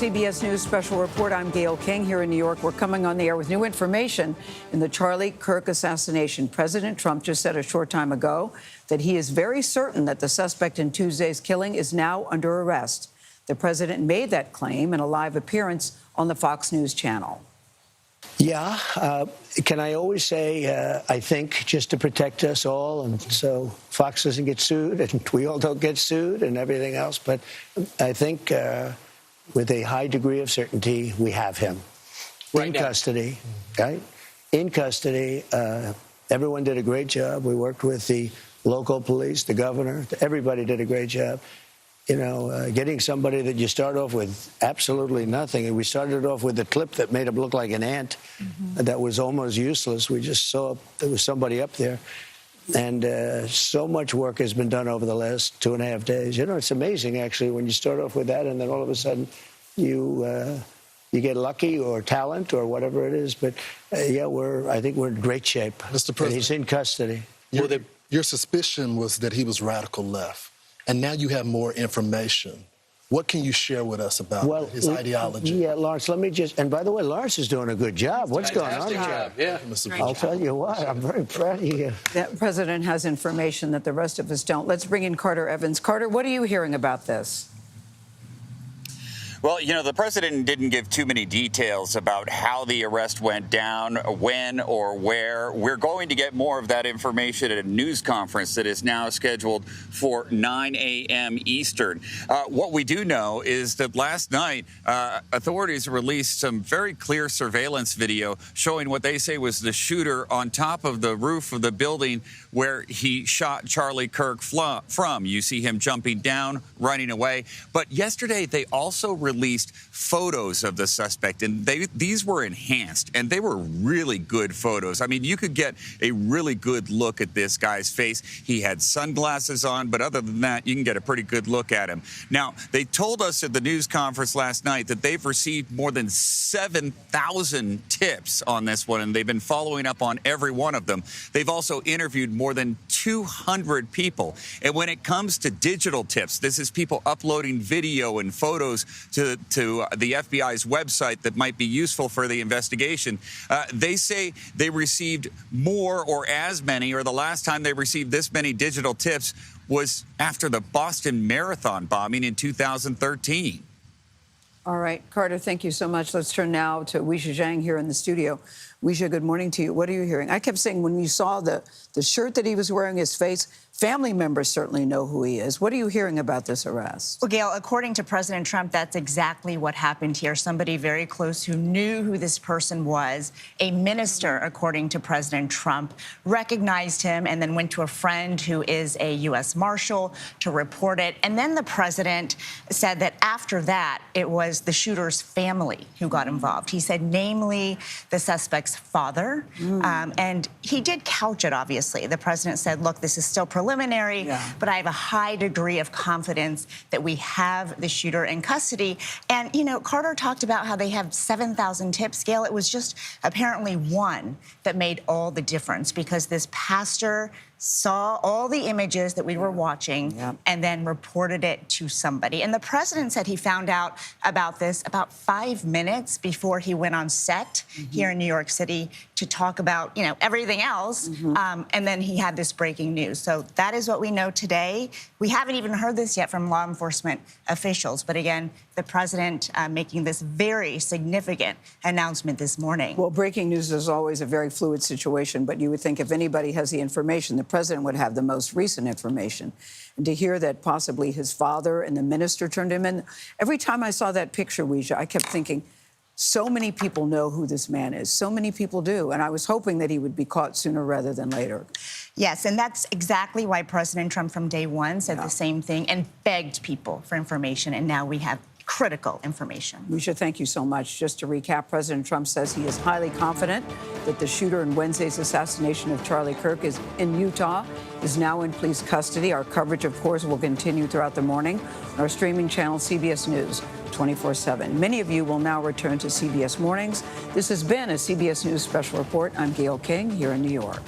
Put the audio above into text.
CBS News Special Report. I'm Gayle King here in New York. We're coming on the air with new information in the Charlie Kirk assassination. President Trump just said a short time ago that he is very certain that the suspect in Tuesday's killing is now under arrest. The president made that claim in a live appearance on the Fox News channel. Yeah. Can I always say, I think, just to protect us all, and so Fox doesn't get sued, and we all don't get sued, and everything else. But I think with a high degree of certainty, we have him in custody, right? In custody. Everyone did a great job. We worked with the local police, the governor. Everybody did a great job. You know, getting somebody that you start off with absolutely nothing. And we started off with a clip that made him look like an ant that was almost useless. We just saw there was somebody up there. And so much work has been done over the last 2.5 days. You know, it's amazing, actually, when you start off with that and then all of a sudden you get lucky or talent or whatever it is. But, yeah, I think we're in great shape. Mr. President, he's in custody. Your suspicion was that he was radical left. And now you have more information. What can you share with us about his ideology? Yeah, Lawrence, let me just... And by the way, Lawrence is doing a good job. What's going on here? Job. Yeah. I'll tell you what, I'm very proud of you. That president has information that the rest of us don't. Let's bring in Carter Evans. Carter, what are you hearing about this? Well, you know, the president didn't give too many details about how the arrest went down, when or where. We're going to get more of that information at a news conference that is now scheduled for 9 a.m. Eastern. What we do know is that last night, authorities released some very clear surveillance video showing what they say was the shooter on top of the roof of the building where he shot Charlie Kirk from. You see him jumping down, running away. But yesterday, they also released photos of the suspect, and these were enhanced, and they were really good photos. I mean, you could get a really good look at this guy's face. He had sunglasses on, but other than that, you can get a pretty good look at him. Now, they told us at the news conference last night that they've received more than 7,000 tips on this one, and they've been following up on every one of them. They've also interviewed more than 200 people. And when it comes to digital tips, this is people uploading video and photos to the FBI's website that might be useful for the investigation. They say they received more or as many, or the last time they received this many digital tips was after the Boston Marathon bombing in 2013. All right, Carter, thank you so much. Let's turn now to Weisha Zhang here in the studio. Weisha, good morning to you. What are you hearing? I kept saying when you saw the shirt that he was wearing, his face, family members certainly know who he is. What are you hearing about this arrest? Well, Gayle, according to President Trump, that's exactly what happened here. Somebody very close who knew who this person was, a minister, according to President Trump, recognized him and then went to a friend who is a U.S. Marshal to report it. And then the president said that after that, it was the shooter's family who got involved. He said, namely, the suspect's father. And he did couch it, obviously. The president said, look, this is still preliminary, but I have a high degree of confidence that we have the shooter in custody. And, you know, Carter talked about how they have 7,000 tips. Gayle, it was just apparently one that made all the difference because this pastor saw all the images that we were watching and then reported it to somebody. And the president said he found out about this about 5 minutes before he went on set here in New York City to talk about, you know, everything else. And then he had this breaking news. So that is what we know today. We haven't even heard this yet from law enforcement officials. But again, the president making this very significant announcement this morning. Well, breaking news is always a very fluid situation, but you would think if anybody has the information, the president would have the most recent information. And to hear that possibly his father and the minister turned him in, every time I saw that picture, Weisha, I kept thinking, so many people know who this man is. So many people do. And I was hoping that he would be caught sooner rather than later. Yes, and that's exactly why President Trump from day one said the same thing and begged people for information. And now we have critical information. Weisha, thank you so much. Just to recap, President Trump says he is highly confident that the shooter in Wednesday's assassination of Charlie Kirk is in Utah, is now in police custody. Our coverage, of course, will continue throughout the morning on our streaming channel, CBS News 24/7. Many of you will now return to CBS Mornings. This has been a CBS News Special Report. I'm Gayle King here in New York.